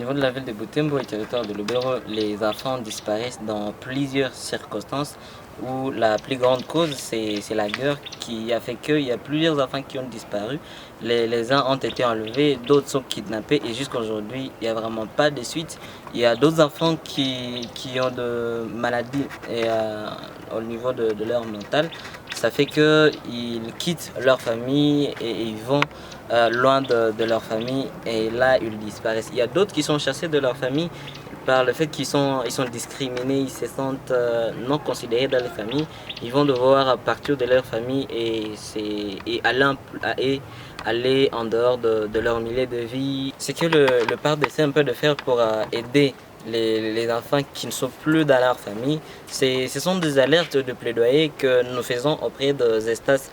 niveau de la ville de Butembo et territoire de Lubero, les enfants disparaissent dans plusieurs circonstances où la plus grande cause, c'est la guerre qui a fait qu'il y a plusieurs enfants qui ont disparu. Les uns ont été enlevés, d'autres sont kidnappés et jusqu'à aujourd'hui, il n'y a vraiment pas de suite. Il y a d'autres enfants qui ont de maladies et, au niveau de leur mental. Ça fait qu'ils quittent leur famille et ils vont loin de leur famille et là ils disparaissent. Il y a d'autres qui sont chassés de leur famille par le fait ils sont discriminés, ils se sentent non considérés dans les familles. Ils vont devoir partir de leur famille et aller en dehors de leur milieu de vie. Ce que le parc essaie un peu de faire pour aider les enfants qui ne sont plus dans leur famille, ce sont des alertes de plaidoyer que nous faisons auprès des instances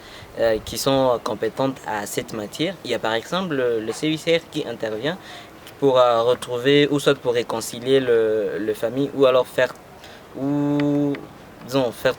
qui sont compétentes à cette matière. Il y a par exemple le CICR qui intervient pour retrouver ou soit pour réconcilier le famille ou alors faire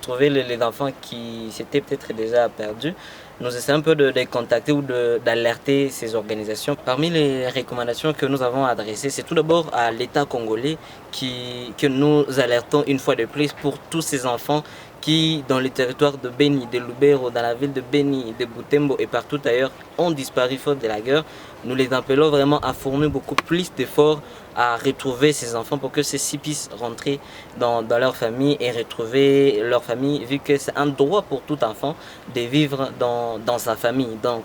trouver les enfants qui s'étaient peut-être déjà perdus. Nous essayons un peu de les contacter ou d'alerter ces organisations. Parmi les recommandations que nous avons adressées, c'est tout d'abord à l'État congolais que nous alertons une fois de plus pour tous ces enfants qui, dans le territoire de Beni, de Lubero, dans la ville de Beni, de Butembo et partout ailleurs, ont disparu faute de la guerre. Nous les appelons vraiment à fournir beaucoup plus d'efforts à retrouver ces enfants pour que ceux-ci puissent rentrer dans leur famille et retrouver leur famille, vu que c'est un droit pour tout enfant de vivre dans sa famille. Donc